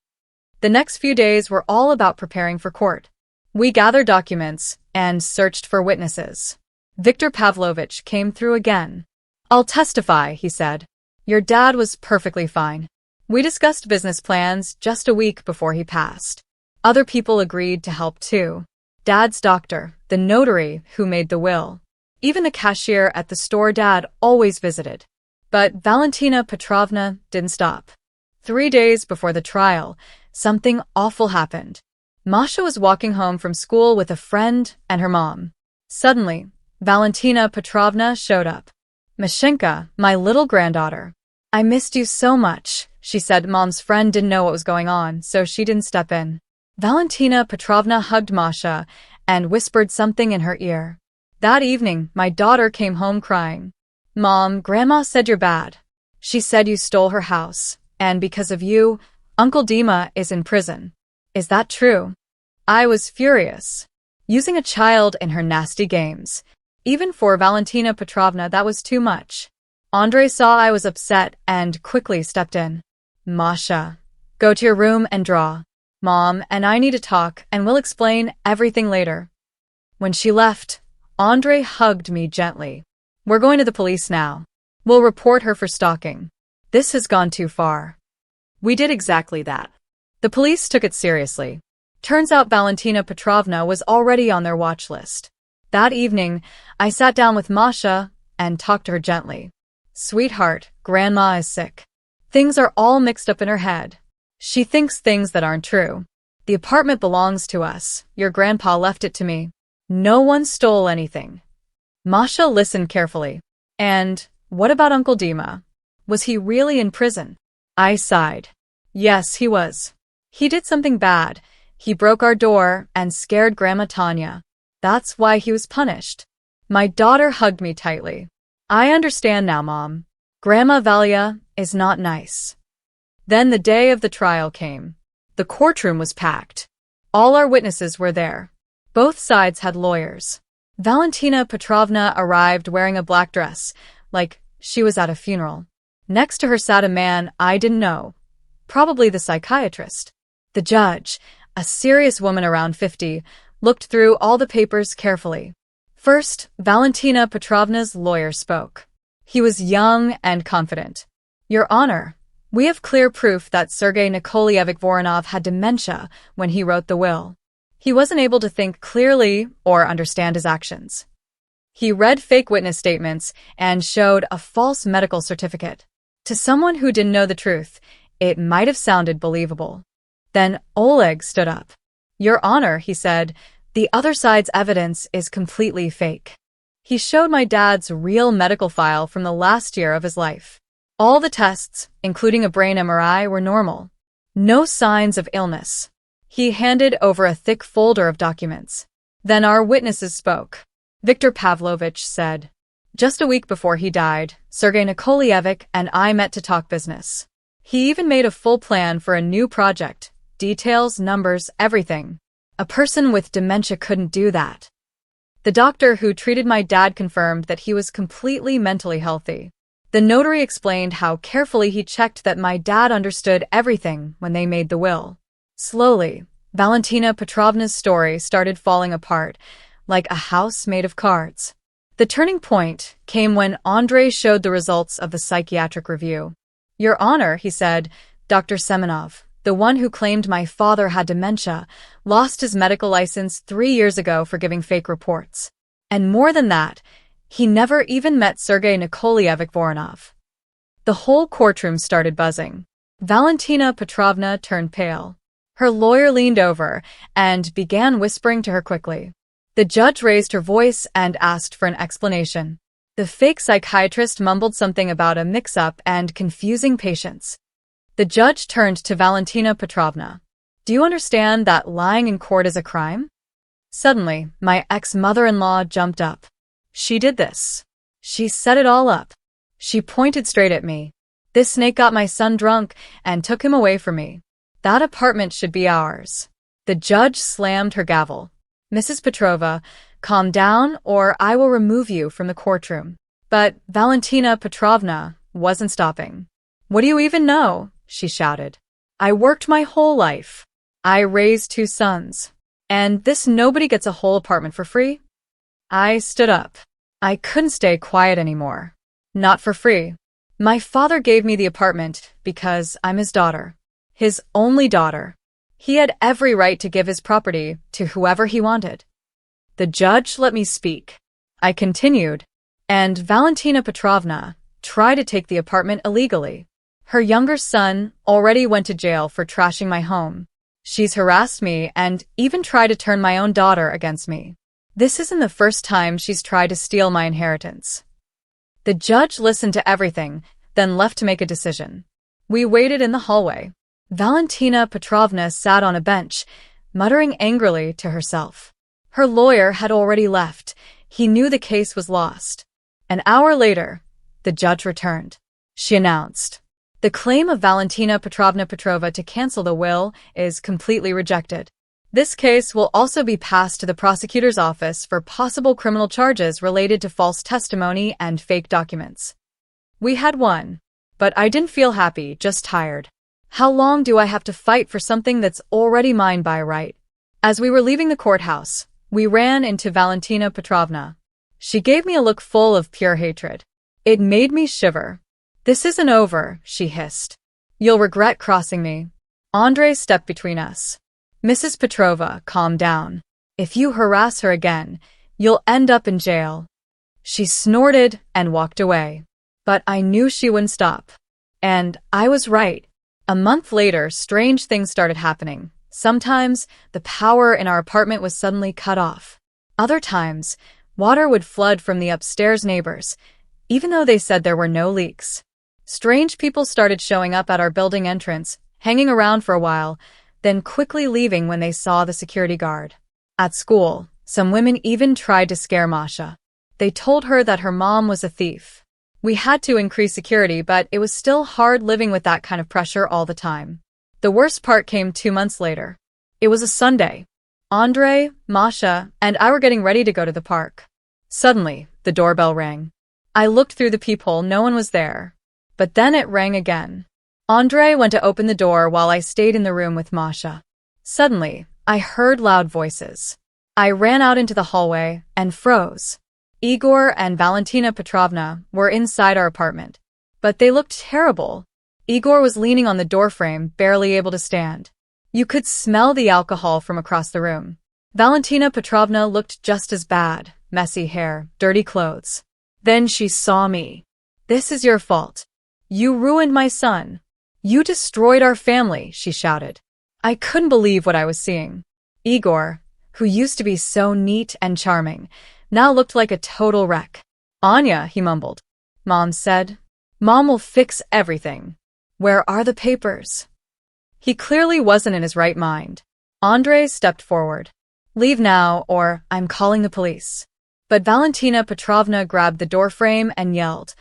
The next few days were all about preparing for court. We gathered documents and searched for witnesses. Viktor Pavlovich came through again. I'll testify, he said. Your dad was perfectly fine. We discussed business plans just a week before he passed. Other people agreed to help too. Dad's doctor, the notary who made the will. Even the cashier at the store Dad always visited. But Valentina Petrovna didn't stop. 3 days before the trial, something awful happened. Masha was walking home from school with a friend and her mom. Suddenly, Valentina Petrovna showed up. Mashenka, my little granddaughter. I missed you so much, she said. Mom's friend didn't know what was going on, so she didn't step in. Valentina Petrovna hugged Masha and whispered something in her ear. That evening, my daughter came home crying. Mom, Grandma said you're bad. She said you stole her house, and because of you, Uncle Dima is in prison. Is that true? I was furious. Using a child in her nasty games. Even for Valentina Petrovna, that was too much. Andrei saw I was upset and quickly stepped in. Masha, go to your room and draw. Mom and I need to talk, and we'll explain everything later. When she left, Andrei hugged me gently. We're going to the police now. We'll report her for stalking. This has gone too far. We did exactly that. The police took it seriously. Turns out Valentina Petrovna was already on their watch list. That evening, I sat down with Masha and talked to her gently. Sweetheart, Grandma is sick. Things are all mixed up in her head. She thinks things that aren't true. The apartment belongs to us. Your grandpa left it to me. No one stole anything. Masha listened carefully. And what about Uncle Dima? Was he really in prison? I sighed. Yes, he was. He did something bad. He broke our door and scared Grandma Tanya. That's why he was punished. My daughter hugged me tightly. I understand now, Mom. Grandma Valia is not nice. Then the day of the trial came. The courtroom was packed. All our witnesses were there. Both sides had lawyers. Valentina Petrovna arrived wearing a black dress, like she was at a funeral. Next to her sat a man I didn't know. Probably the psychiatrist. The judge, a serious woman around 50, looked through all the papers carefully. First, Valentina Petrovna's lawyer spoke. He was young and confident. Your Honor, we have clear proof that Sergei Nikolaevich Voronov had dementia when he wrote the will. He wasn't able to think clearly or understand his actions. He read fake witness statements and showed a false medical certificate. To someone who didn't know the truth, it might have sounded believable. Then Oleg stood up. Your Honor, he said, the other side's evidence is completely fake. He showed my dad's real medical file from the last year of his life. All the tests, including a brain MRI, were normal. No signs of illness. He handed over a thick folder of documents. Then our witnesses spoke. Viktor Pavlovich said, just a week before he died, Sergei Nikolaevich and I met to talk business. He even made a full plan for a new project. Details, numbers, everything. A person with dementia couldn't do that. The doctor who treated my dad confirmed that he was completely mentally healthy. The notary explained how carefully he checked that my dad understood everything when they made the will. Slowly, Valentina Petrovna's story started falling apart, like a house made of cards. The turning point came when Andrei showed the results of the psychiatric review. "Your Honor," he said, "Dr. Semenov, the one who claimed my father had dementia, lost his medical license 3 years ago for giving fake reports. And more than that, he never even met Sergei Nikolaevich Voronov." The whole courtroom started buzzing. Valentina Petrovna turned pale. Her lawyer leaned over and began whispering to her quickly. The judge raised her voice and asked for an explanation. The fake psychiatrist mumbled something about a mix-up and confusing patients. The judge turned to Valentina Petrovna. "Do you understand that lying in court is a crime?" Suddenly, my ex-mother-in-law jumped up. "She did this. She set it all up." She pointed straight at me. "This snake got my son drunk and took him away from me. That apartment should be ours." The judge slammed her gavel. "Mrs. Petrova, calm down or I will remove you from the courtroom." But Valentina Petrovna wasn't stopping. "What do you even know?" she shouted. "I worked my whole life. I raised 2 sons. And this nobody gets a whole apartment for free?" I stood up. I couldn't stay quiet anymore. Not for free. My father gave me the apartment because I'm his daughter. His only daughter. He had every right to give his property to whoever he wanted. The judge let me speak. I continued, and Valentina Petrovna tried to take the apartment illegally. Her younger son already went to jail for trashing my home. She's harassed me and even tried to turn my own daughter against me. This isn't the first time she's tried to steal my inheritance. The judge listened to everything, then left to make a decision. We waited in the hallway. Valentina Petrovna sat on a bench, muttering angrily to herself. Her lawyer had already left. He knew the case was lost. An hour later, the judge returned. She announced, "The claim of Valentina Petrovna Petrova to cancel the will is completely rejected. This case will also be passed to the prosecutor's office for possible criminal charges related to false testimony and fake documents." We had won, but I didn't feel happy, just tired. How long do I have to fight for something that's already mine by right? As we were leaving the courthouse, we ran into Valentina Petrovna. She gave me a look full of pure hatred. It made me shiver. "This isn't over," she hissed. "You'll regret crossing me." Andrei stepped between us. "Mrs. Petrova, calm down. If you harass her again, you'll end up in jail." She snorted and walked away. But I knew she wouldn't stop. And I was right. A month later, strange things started happening. Sometimes, the power in our apartment was suddenly cut off. Other times, water would flood from the upstairs neighbors, even though they said there were no leaks. Strange people started showing up at our building entrance, hanging around for a while, then quickly leaving when they saw the security guard. At school, some women even tried to scare Masha. They told her that her mom was a thief. We had to increase security, but it was still hard living with that kind of pressure all the time. The worst part came 2 months later. It was a Sunday. Andrei, Masha, and I were getting ready to go to the park. Suddenly, the doorbell rang. I looked through the peephole, no one was there. But then it rang again. Andrei went to open the door while I stayed in the room with Masha. Suddenly, I heard loud voices. I ran out into the hallway and froze. Igor and Valentina Petrovna were inside our apartment. But they looked terrible. Igor was leaning on the doorframe, barely able to stand. You could smell the alcohol from across the room. Valentina Petrovna looked just as bad, messy hair, dirty clothes. Then she saw me. "This is your fault. You ruined my son. You destroyed our family," she shouted. I couldn't believe what I was seeing. Igor, who used to be so neat and charming, now looked like a total wreck. "Anya," he mumbled. "Mom said. Mom will fix everything. Where are the papers?" He clearly wasn't in his right mind. Andrei stepped forward. "Leave now, or I'm calling the police." But Valentina Petrovna grabbed the doorframe and yelled,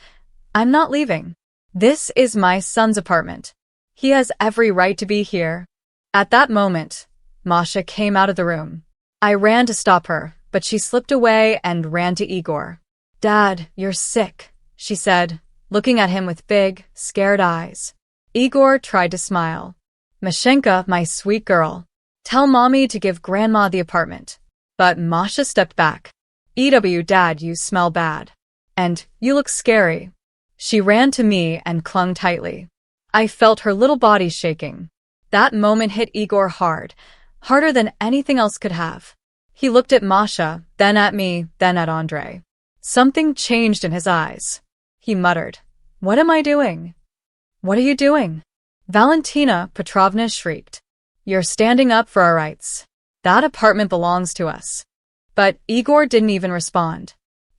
"I'm not leaving. This is my son's apartment. He has every right to be here." At that moment, Masha came out of the room. I ran to stop her, but she slipped away and ran to Igor. "Dad, you're sick," she said, looking at him with big, scared eyes. Igor tried to smile. Mashenka, my sweet girl. Tell mommy to give grandma the apartment. But Masha stepped back. Dad, you smell bad. And you look scary. She ran to me and clung tightly. I felt her little body shaking. That moment hit Igor hard, harder than anything else could have. He looked at Masha, then at me, then at Andre. Something changed in his eyes. He muttered, "What am I doing? What are you doing?" Valentina Petrovna shrieked. "You're standing up for our rights. That apartment belongs to us." But Igor didn't even respond.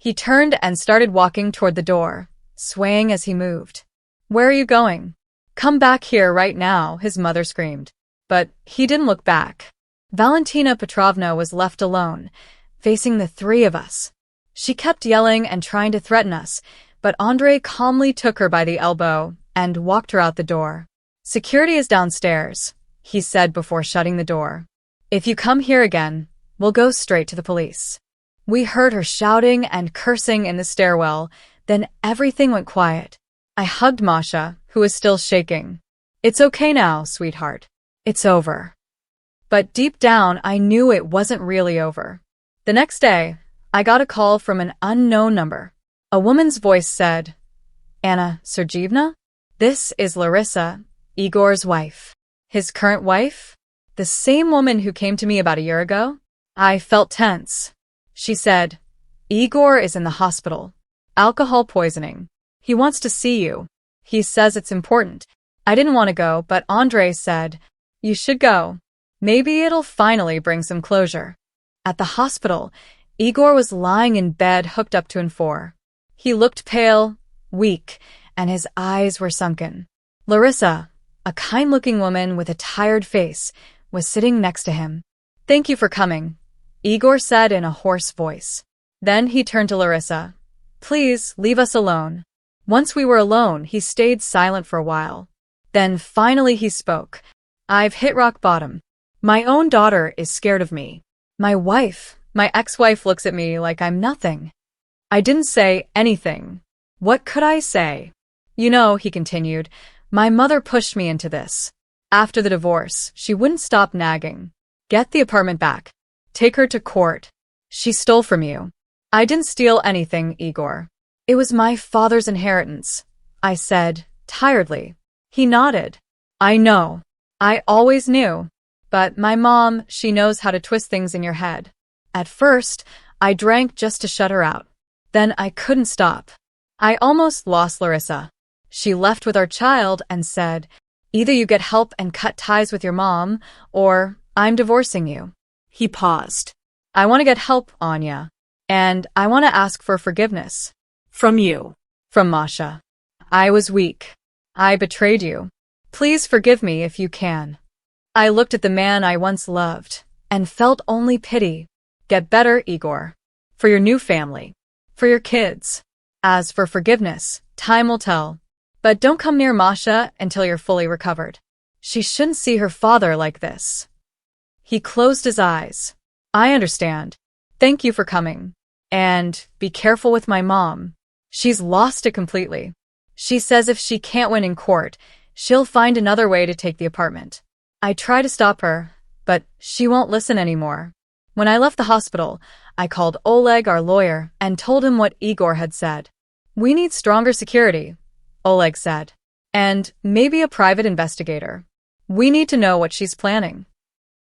He turned and started walking toward the door, swaying as he moved. "Where are you going?" "Come back here right now," his mother screamed. But he didn't look back. Valentina Petrovna was left alone, facing the three of us. She kept yelling and trying to threaten us, but Andre calmly took her by the elbow and walked her out the door. "Security is downstairs," he said before shutting the door. "If you come here again, we'll go straight to the police." We heard her shouting and cursing in the stairwell, then everything went quiet. I hugged Masha, who was still shaking. "It's okay now, sweetheart. It's over." But deep down, I knew it wasn't really over. The next day, I got a call from an unknown number. A woman's voice said, "Anna Sergeyevna? This is Larissa, Igor's wife." His current wife? The same woman who came to me about a year ago? I felt tense. She said, "Igor is in the hospital. Alcohol poisoning. He wants to see you. He says it's important." I didn't want to go, but Andre said, "You should go. Maybe it'll finally bring some closure." At the hospital, Igor was lying in bed hooked up to an 4. He looked pale, weak, and his eyes were sunken. Larissa, a kind-looking woman with a tired face, was sitting next to him. "Thank you for coming," Igor said in a hoarse voice. Then he turned to Larissa. "Please, leave us alone." Once we were alone, he stayed silent for a while. Then finally he spoke. "I've hit rock bottom. My own daughter is scared of me. My ex-wife looks at me like I'm nothing." I didn't say anything. What could I say? "You know," he continued, "my mother pushed me into this. After the divorce, she wouldn't stop nagging. Get the apartment back. Take her to court. She stole from you." "I didn't steal anything, Igor. It was my father's inheritance," I said, tiredly. He nodded. "I know. I always knew. But my mom, she knows how to twist things in your head." At first, I drank just to shut her out. Then I couldn't stop. I almost lost Larissa. She left with our child and said, "Either you get help and cut ties with your mom, or I'm divorcing you." He paused. "I want to get help, Anya. And I want to ask for forgiveness." From you. From Masha. "I was weak. I betrayed you. Please forgive me if you can." I looked at the man I once loved and felt only pity. "Get better, Igor. For your new family. For your kids. As for forgiveness, time will tell. But don't come near Masha until you're fully recovered. She shouldn't see her father like this." He closed his eyes. "I understand. Thank you for coming. And be careful with my mom. She's lost it completely. She says if she can't win in court, she'll find another way to take the apartment." I try to stop her, but she won't listen anymore. When I left the hospital, I called Oleg, our lawyer, and told him what Igor had said. "We need stronger security," Oleg said. "And maybe a private investigator. We need to know what she's planning."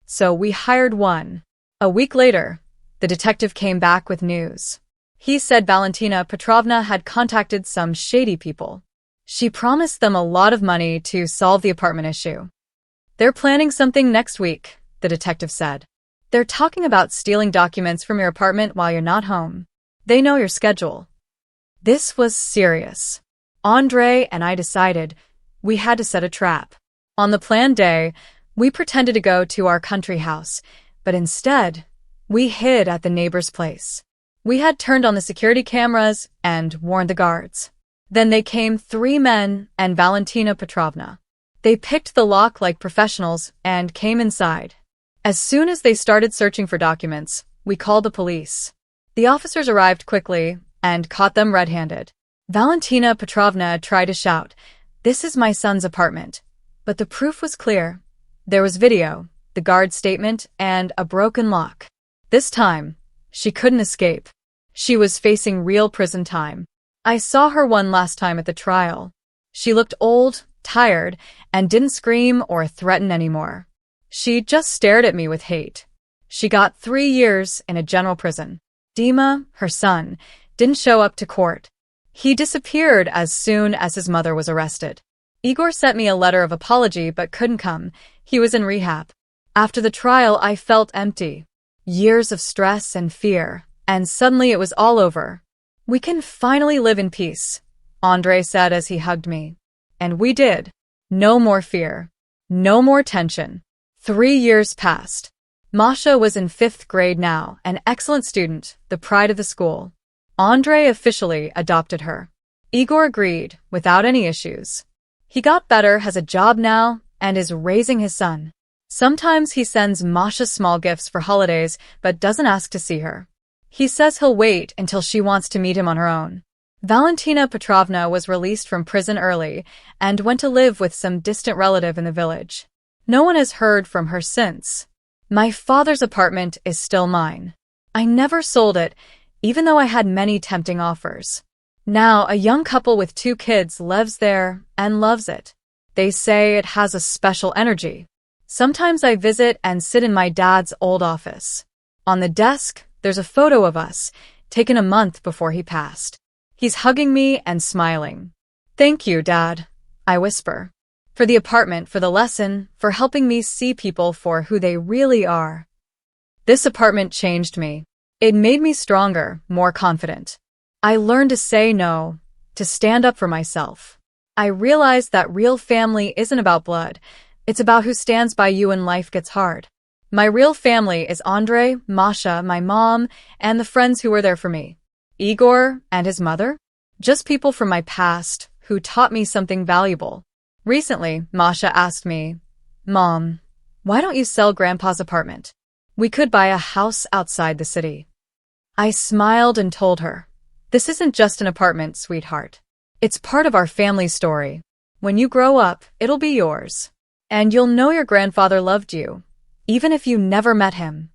So we hired one. A week later, the detective came back with news. He said Valentina Petrovna had contacted some shady people. She promised them a lot of money to solve the apartment issue. "They're planning something next week," the detective said. "They're talking about stealing documents from your apartment while you're not home. They know your schedule." This was serious. Andre and I decided we had to set a trap. On the planned day, we pretended to go to our country house, but instead, we hid at the neighbor's place. We had turned on the security cameras and warned the guards. Then they came 3 men and Valentina Petrovna. They picked the lock like professionals and came inside. As soon as they started searching for documents, we called the police. The officers arrived quickly and caught them red-handed. Valentina Petrovna tried to shout, "This is my son's apartment." But the proof was clear. There was video, the guard's statement, and a broken lock. This time, she couldn't escape. She was facing real prison time. I saw her one last time at the trial. She looked old, tired, and didn't scream or threaten anymore. She just stared at me with hate. She got 3 years in a general prison. Dima, her son, didn't show up to court. He disappeared as soon as his mother was arrested. Igor sent me a letter of apology but couldn't come. He was in rehab. After the trial, I felt empty. Years of stress and fear, and suddenly it was all over. "We can finally live in peace," Andre said as he hugged me. And we did. No more fear. No more tension. 3 years passed. Masha was in 5th grade now, an excellent student, the pride of the school. Andre officially adopted her. Igor agreed, without any issues. He got better, has a job now, and is raising his son. Sometimes he sends Masha small gifts for holidays, but doesn't ask to see her. He says he'll wait until she wants to meet him on her own. Valentina Petrovna was released from prison early and went to live with some distant relative in the village. No one has heard from her since. My father's apartment is still mine. I never sold it, even though I had many tempting offers. Now, a young couple with 2 kids lives there and loves it. They say it has a special energy. Sometimes I visit and sit in my dad's old office. On the desk, there's a photo of us, taken a month before he passed. He's hugging me and smiling. "Thank you, Dad," I whisper. "For the apartment, for the lesson, for helping me see people for who they really are." This apartment changed me. It made me stronger, more confident. I learned to say no, to stand up for myself. I realized that real family isn't about blood. It's about who stands by you when life gets hard. My real family is Andre, Masha, my mom, and the friends who were there for me. Igor and his mother? Just people from my past who taught me something valuable. Recently, Masha asked me, "Mom, why don't you sell Grandpa's apartment? We could buy a house outside the city." I smiled and told her, "This isn't just an apartment, sweetheart. It's part of our family story. When you grow up, it'll be yours. And you'll know your grandfather loved you, even if you never met him."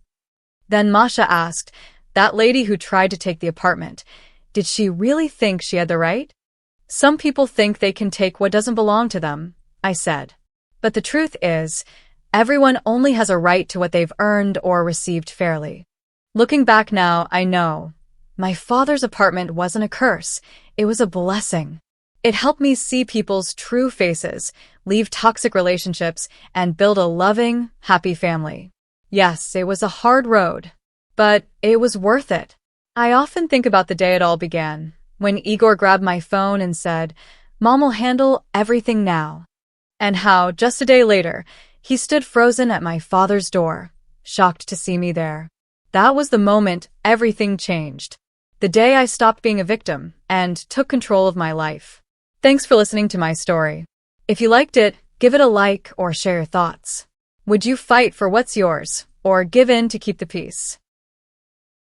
Then Masha asked, "That lady who tried to take the apartment, did she really think she had the right?" "Some people think they can take what doesn't belong to them," I said. "But the truth is, everyone only has a right to what they've earned or received fairly." Looking back now, I know. My father's apartment wasn't a curse, it was a blessing. It helped me see people's true faces, leave toxic relationships, and build a loving, happy family. Yes, it was a hard road, but it was worth it. I often think about the day it all began, when Igor grabbed my phone and said, "Mom will handle everything now." And how, just a day later, he stood frozen at my father's door, shocked to see me there. That was the moment everything changed. The day I stopped being a victim and took control of my life. Thanks for listening to my story. If you liked it, give it a like or share your thoughts. Would you fight for what's yours, or give in to keep the peace?